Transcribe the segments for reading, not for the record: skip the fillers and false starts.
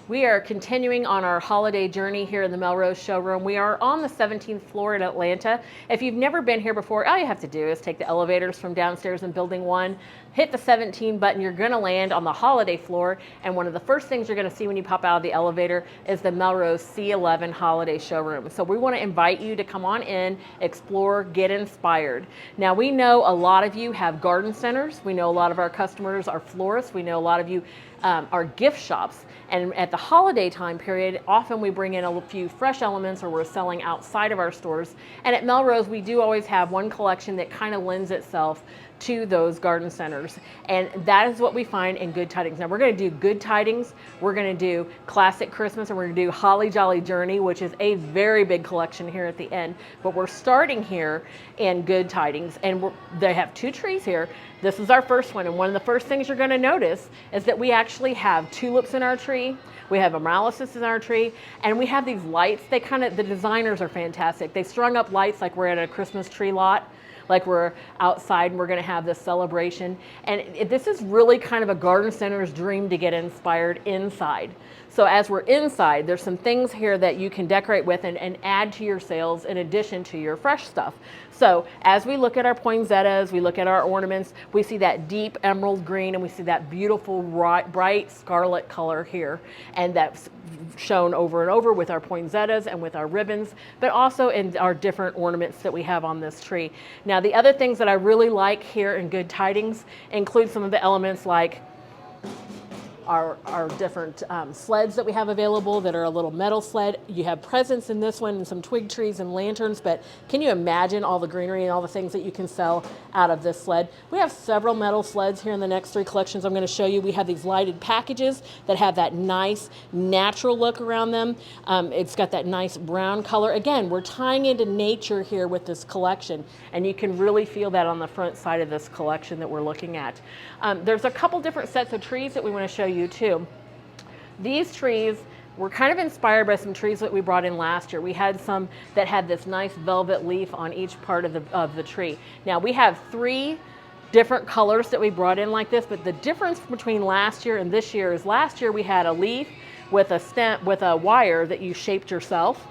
We are continuing on our holiday journey here in the Melrose showroom. We are on the 17th floor in Atlanta. If you've never been here before, all you have to do is take the elevators from downstairs in building 1, hit the 17 button, you're gonna land on the holiday floor, and one of the first things you're gonna see when you pop out of the elevator is the Melrose C11 holiday showroom. So we wanna invite you to come on in, explore, get inspired. Now we know a lot of you have garden centers. We know a lot of our customers are florists. We know a lot of you are gift shops. And at the holiday time period, often we bring in a few fresh elements or we're selling outside of our stores. And at Melrose, we do always have one collection that kind of lends itself to those garden centers. And that is what we find in Good Tidings. Now we're gonna do Good Tidings, we're gonna do Classic Christmas, and we're gonna do Holly Jolly Journey, which is a very big collection here at the end. But we're starting here in Good Tidings, and they have 2 trees here. This is our first one, and one of the first things you're gonna notice is that we actually have tulips in our tree, we have amaryllis in our tree, and we have these lights. The designers are fantastic. They strung up lights like we're at a Christmas tree lot, like we're outside and we're gonna have this celebration. And this is really kind of a garden center's dream to get inspired inside. So as we're inside, there's some things here that you can decorate with and add to your sales in addition to your fresh stuff. So as we look at our poinsettias, we look at our ornaments, we see that deep emerald green and we see that beautiful bright scarlet color here. And that's shown over and over with our poinsettias and with our ribbons, but also in our different ornaments that we have on this tree. Now the other things that I really like here in Good Tidings include some of the elements like our different sleds that we have available that are a little metal sled. You have presents in this one and some twig trees and lanterns, but can you imagine all the greenery and all the things that you can sell out of this sled? We have several metal sleds here in the next 3 collections I'm going to show you. We have these lighted packages that have that nice natural look around them. It's got that nice brown color. Again, we're tying into nature here with this collection, and you can really feel that on the front side of this collection that we're looking at. There's a couple different sets of trees that we want to show you too. These trees were kind of inspired by some trees that we brought in last year. We had some that had this nice velvet leaf on each part of the tree. Now we have 3 different colors that we brought in like this, but the difference between last year and this year is last year we had a leaf with a stem with a wire that you shaped yourself.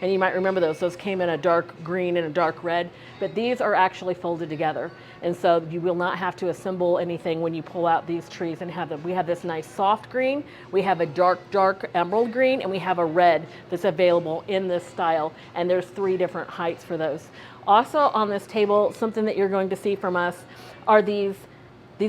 And you might remember those came in a dark green and a dark red, but these are actually folded together. And so you will not have to assemble anything when you pull out these trees and have them. We have this nice soft green, we have a dark emerald green, and we have a red that's available in this style. And there's 3 different heights for those. Also on this table, something that you're going to see from us are these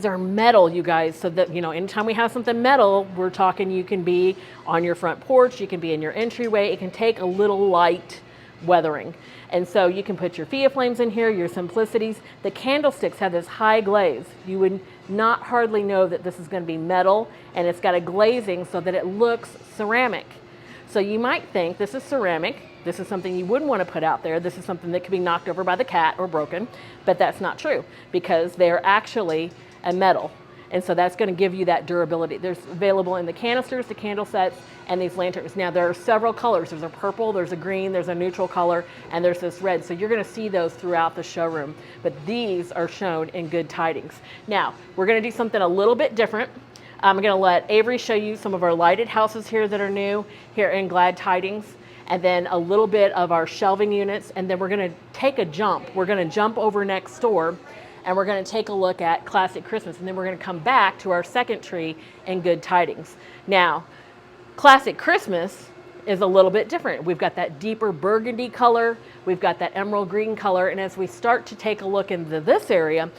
are metal, you guys, so that, you know, anytime we have something metal, we're talking you can be on your front porch, you can be in your entryway, it can take a little light weathering. And so you can put your Fia flames in here, your simplicities. The candlesticks have this high glaze. You would not hardly know that this is going to be metal, and it's got a glazing so that it looks ceramic. So you might think this is ceramic. This is something you wouldn't want to put out there. This is something that could be knocked over by the cat or broken, but that's not true because they're actually a metal. And so that's going to give you that durability. There's available in the canisters, the candle sets, and these lanterns. Now there are several colors. There's a purple, there's a green, there's a neutral color, and there's this red. So you're going to see those throughout the showroom. But these are shown in Good Tidings. Now, we're going to do something a little bit different. I'm going to let Avery show you some of our lighted houses here that are new here in Glad Tidings, and then a little bit of our shelving units, and then we're going to take a jump. We're going to jump over next door, and we're going to take a look at Classic Christmas, and then we're going to come back to our second tree in Good Tidings. Now, Classic Christmas is a little bit different. We've got that deeper burgundy color, we've got that emerald green color, and as we start to take a look into this area,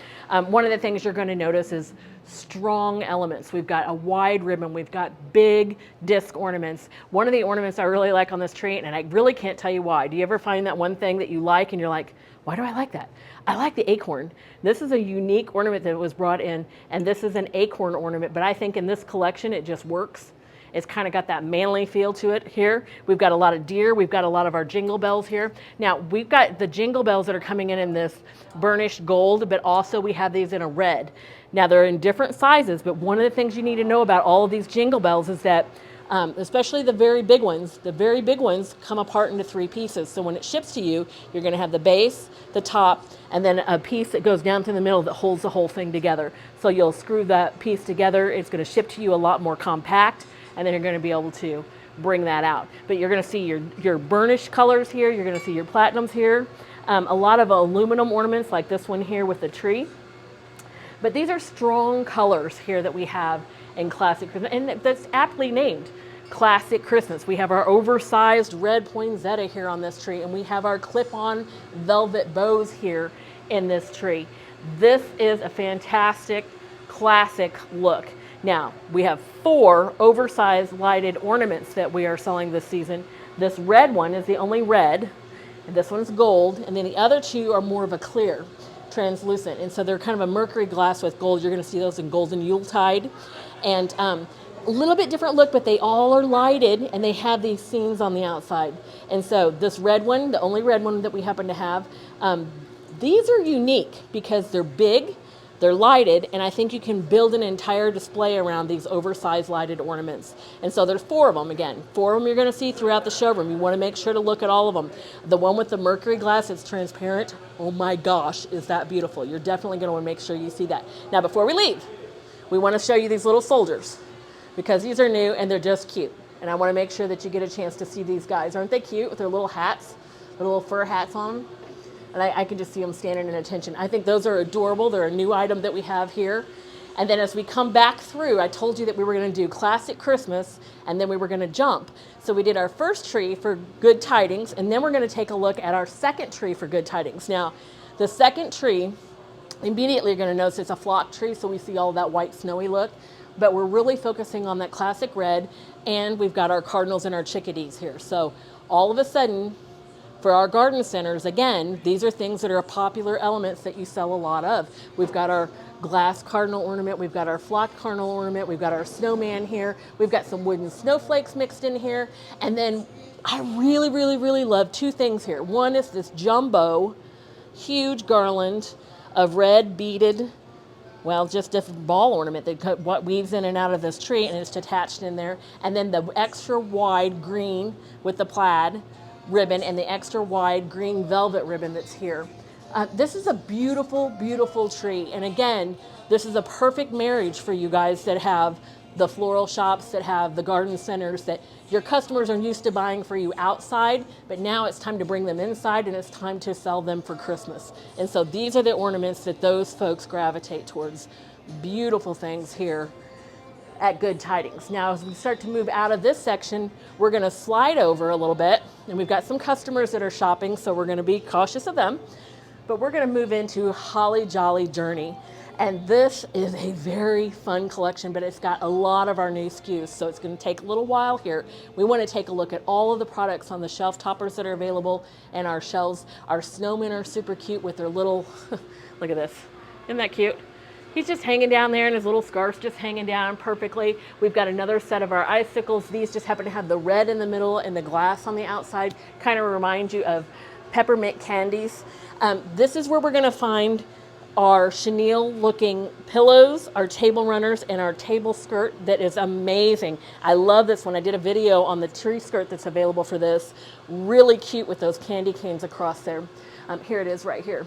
one of the things you're going to notice is strong elements. We've got a wide ribbon, we've got big disc ornaments. One of the ornaments I really like on this tree, and I really can't tell you why. Do you ever find that one thing that you like and you're like, why do I like that? I like the acorn. This is a unique ornament that was brought in, and this is an acorn ornament, but I think in this collection it just works. It's kind of got that manly feel to it here. We've got a lot of deer. We've got a lot of our jingle bells here. Now, we've got the jingle bells that are coming in this burnished gold, but also we have these in a red. Now, they're in different sizes, but one of the things you need to know about all of these jingle bells is that especially the very big ones come apart into 3 pieces. So when it ships to you, you're going to have the base, the top, and then a piece that goes down to the middle that holds the whole thing together. So you'll screw that piece together. It's going to ship to you a lot more compact, and then you're going to be able to bring that out. But you're going to see your burnished colors here. You're going to see your platinums here. A lot of aluminum ornaments like this one here with the tree. But these are strong colors here that we have in Classic Christmas, and that's aptly named Classic Christmas. We have our oversized red poinsettia here on this tree, and we have our clip-on velvet bows here in this tree. This is a fantastic classic look. Now, we have 4 oversized lighted ornaments that we are selling this season. This red one is the only red, and this one's gold, and then the other 2 are more of a clear, translucent, and so they're kind of a mercury glass with gold. You're going to see those in golden Yuletide, and a little bit different look, but they all are lighted, and they have these scenes on the outside. And so this red one, the only red one that we happen to have, these are unique because they're big, they're lighted, and I think you can build an entire display around these oversized lighted ornaments. And so there's 4 of them, again. 4 of them you're going to see throughout the showroom. You want to make sure to look at all of them. The one with the mercury glass, it's transparent. Oh my gosh, is that beautiful. You're definitely going to want to make sure you see that. Now, before we leave, we want to show you these little soldiers because these are new and they're just cute. And I want to make sure that you get a chance to see these guys. Aren't they cute with their little hats, their little fur hats on them? And I can just see them standing in attention. I think those are adorable. They're a new item that we have here. And then as we come back through, I told you that we were going to do Classic Christmas, and then we were going to jump. So we did our first tree for Good Tidings, and then we're going to take a look at our second tree for Good Tidings. Now, the second tree, immediately you're going to notice it's a flock tree, so we see all that white snowy look. But we're really focusing on that classic red, and we've got our cardinals and our chickadees here. So all of a sudden, for our garden centers, again, these are things that are popular elements that you sell a lot of. We've got our glass cardinal ornament, we've got our flock cardinal ornament, we've got our snowman here, we've got some wooden snowflakes mixed in here, and then I really, really, really love 2 things here. One is this jumbo, huge garland of red beaded, well, just a ball ornament that weaves in and out of this tree, and it's attached in there, and then the extra wide green with the plaid ribbon and the extra wide green velvet ribbon that's here. This is a beautiful, beautiful tree. And again, this is a perfect marriage for you guys that have the floral shops, that have the garden centers, that your customers are used to buying for you outside, but now it's time to bring them inside and it's time to sell them for Christmas. And so these are the ornaments that those folks gravitate towards. Beautiful things here at Good Tidings. Now, as we start to move out of this section, we're going to slide over a little bit, and we've got some customers that are shopping, so we're going to be cautious of them, but we're going to move into Holly Jolly Journey. And this is a very fun collection, but it's got a lot of our new SKUs, so it's going to take a little while here. We want to take a look at all of the products on the shelf toppers that are available and our shelves. Our snowmen are super cute with their little, look at this, isn't that cute? He's just hanging down there, and his little scarf's just hanging down perfectly. We've got another set of our icicles. These just happen to have the red in the middle and the glass on the outside. Kind of remind you of peppermint candies. This is where we're going to find our chenille looking pillows, our table runners, and our table skirt that is amazing. I love this one. I did a video on the tree skirt that's available for this. Really cute with those candy canes across there. Here it is right here,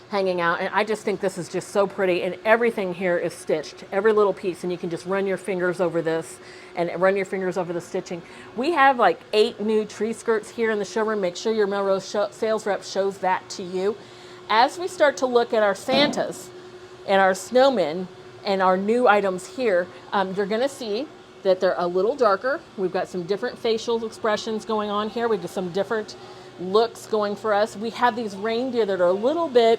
hanging out, and I just think this is just so pretty, and everything here is stitched, every little piece, and you can just run your fingers over this and run your fingers over the stitching. We have like 8 new tree skirts here in the showroom. Make sure your Melrose sales rep shows that to you. As we start to look at our Santas and our snowmen and our new items here, you're going to see that they're a little darker. We've got some different facial expressions going on here. We've got some different looks going for us. We have these reindeer that are a little bit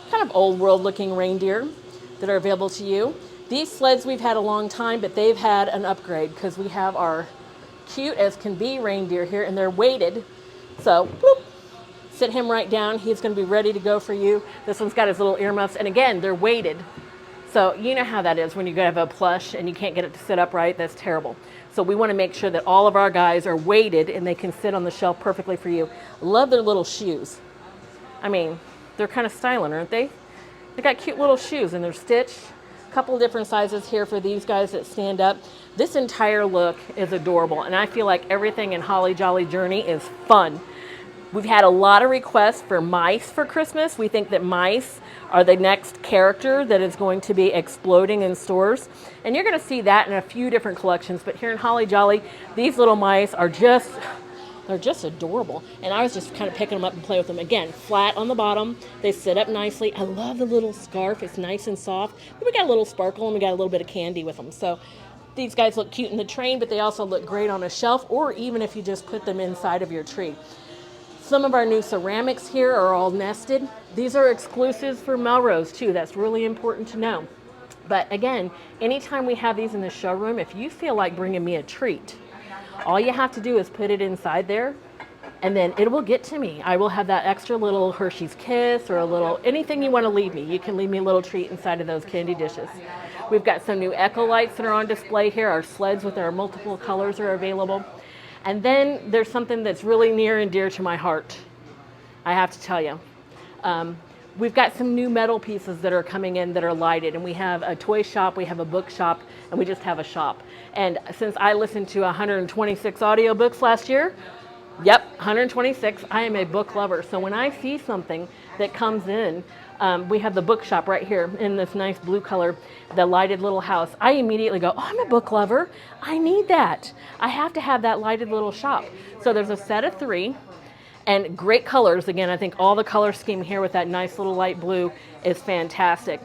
kind of old world looking reindeer that are available to you. These sleds we've had a long time, but they've had an upgrade because we have our cute as can be reindeer here, and they're weighted. So, boop, sit him right down. He's going to be ready to go for you. This one's got his little earmuffs, and again, they're weighted. So you know how that is when you have a plush and you can't get it to sit upright. That's terrible. So we want to make sure that all of our guys are weighted and they can sit on the shelf perfectly for you. Love their little shoes. I mean, they're kind of styling, aren't they? They got cute little shoes, and they're stitched. A couple different sizes here for these guys that stand up. This entire look is adorable, and I feel like everything in Holly Jolly Journey is fun. We've had a lot of requests for mice for Christmas. We think that mice are the next character that is going to be exploding in stores. And you're going to see that in a few different collections. But here in Holly Jolly, these little mice are they're just adorable. And I was just kind of picking them up and play with them. Again, flat on the bottom. They sit up nicely. I love the little scarf. It's nice and soft. But we got a little sparkle and we got a little bit of candy with them. So these guys look cute in the train, but they also look great on a shelf, or even if you just put them inside of your tree. Some of our new ceramics here are all nested. These are exclusives for Melrose too. That's really important to know. But again, anytime we have these in the showroom, if you feel like bringing me a treat, all you have to do is put it inside there and then it will get to me. I will have that extra little Hershey's Kiss or a little, anything you want to leave me. You can leave me a little treat inside of those candy dishes. We've got some new Echo lights that are on display here. Our sleds with our multiple colors are available. And then there's something that's really near and dear to my heart, I have to tell you. We've got some new metal pieces that are coming in that are lighted, and we have a toy shop, we have a book shop, and we just have a shop. And since I listened to 126 audiobooks last year, yep, 126, I am a book lover. So when I see something that comes in, we have the book shop right here in this nice blue color, the lighted little house. I immediately go, oh, I'm a book lover. I need that. I have to have that lighted little shop. So there's a set of 3 and great colors. Again, I think all the color scheme here with that nice little light blue is fantastic.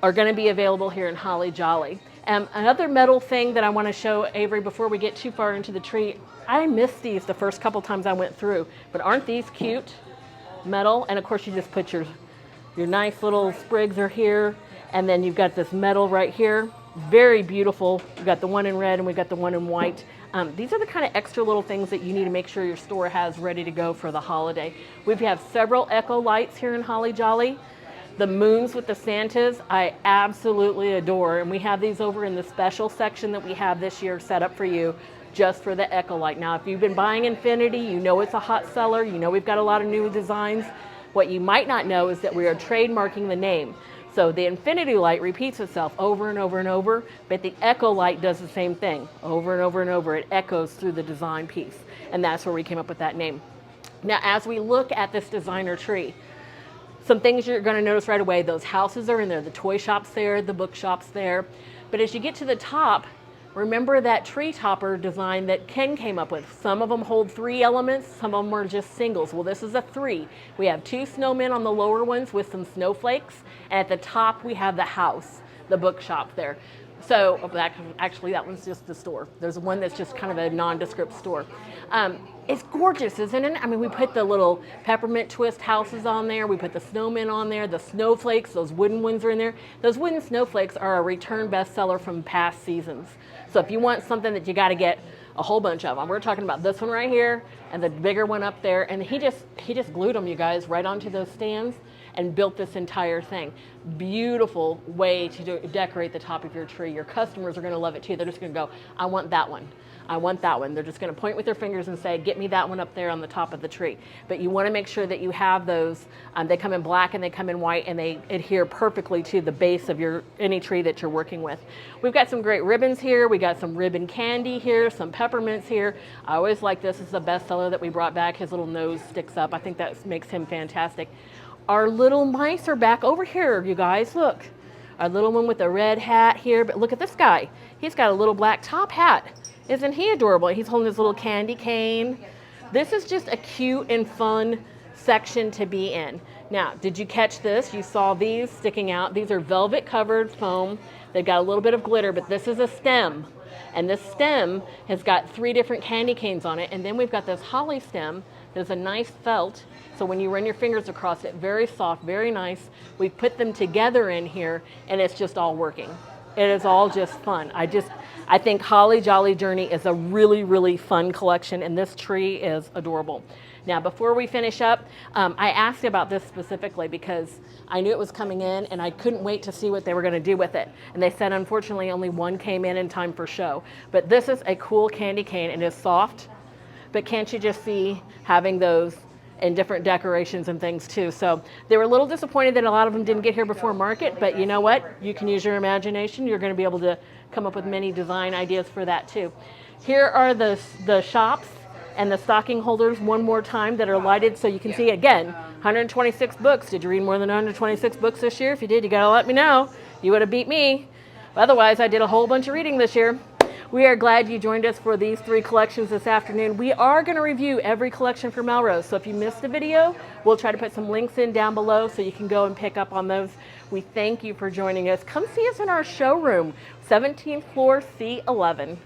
Are going to be available here in Holly Jolly. Another metal thing that I want to show, Avery, before we get too far into the tree, I missed these the first couple times I went through, but aren't these cute? Metal, and of course you just put your nice little sprigs are here, and then you've got this metal right here. Very beautiful. We've got the one in red and we've got the one in white. These are the kind of extra little things that you need to make sure your store has ready to go for the holiday. We have several Echo lights here in Holly Jolly. The moons with the Santas, I absolutely adore, and we have these over in the special section that we have this year set up for you just for the Echo light. Now, if you've been buying Infinity, you know it's a hot seller. You know we've got a lot of new designs. What you might not know is that we are trademarking the name. So the Infinity light repeats itself over and over and over, but the Echo light does the same thing over and over and over. It echoes through the design piece, and that's where we came up with that name. Now, as we look at this designer tree, some things you're going to notice right away, those houses are in there, the toy shop's there, the book shop's there. But as you get to the top, remember that tree topper design that Ken came up with. Some of them hold 3 elements, some of them are just singles. Well, this is a 3. We have 2 snowmen on the lower ones with some snowflakes, and at the top we have the house, the book shop there. So actually that one's just the store. There's one that's just kind of a nondescript store. It's gorgeous, isn't it? I mean, we put the little peppermint twist houses on there. We put the snowmen on there, the snowflakes, those wooden ones are in there. Those wooden snowflakes are a return bestseller from past seasons. So if you want something that you got to get a whole bunch of them, we're talking about this one right here and the bigger one up there. And he just glued them, you guys, right onto those stands and built this entire thing. Beautiful way to decorate the top of your tree. Your customers are going to love it too. They're just going to go, I want that one. I want that one. They're just going to point with their fingers and say, get me that one up there on the top of the tree. But you want to make sure that you have those. They come in black and they come in white, and they adhere perfectly to the base of any tree that you're working with. We've got some great ribbons here. We got some ribbon candy here, some peppermints here. I always like this. This is a bestseller that we brought back. His little nose sticks up. I think that makes him fantastic. Our little mice are back over here, you guys. Look. Our little one with a red hat here. But look at this guy. He's got a little black top hat. Isn't he adorable? He's holding his little candy cane. This is just a cute and fun section to be in. Now, did you catch this? You saw these sticking out. These are velvet covered foam. They've got a little bit of glitter, but this is a stem. And this stem has got 3 different candy canes on it. And then we've got this holly stem. There's a nice felt. So when you run your fingers across it, very soft, very nice. We've put them together in here, and it's just all working. It is all just fun. I think Holly Jolly Journey is a really, really fun collection, and this tree is adorable. Now, before we finish up, I asked about this specifically because I knew it was coming in, and I couldn't wait to see what they were going to do with it. And they said, unfortunately, only one came in time for show. But this is a cool candy cane, and it's soft. But can't you just see having those in different decorations and things too? So they were a little disappointed that a lot of them didn't get here before market, but you know what? You can use your imagination. You're going to be able to come up with many design ideas for that too. Here are the shops. And the stocking holders one more time that are lighted so you can see again, 126 books. Did you read more than 126 books this year? If you did, you gotta let me know. You would have beat me. Otherwise, I did a whole bunch of reading this year. We are glad you joined us for these 3 collections this afternoon. We are going to review every collection for Melrose, so if you missed a video, we'll try to put some links in down below so you can go and pick up on those. We thank you for joining us. Come see us in our showroom, 17th floor, C11.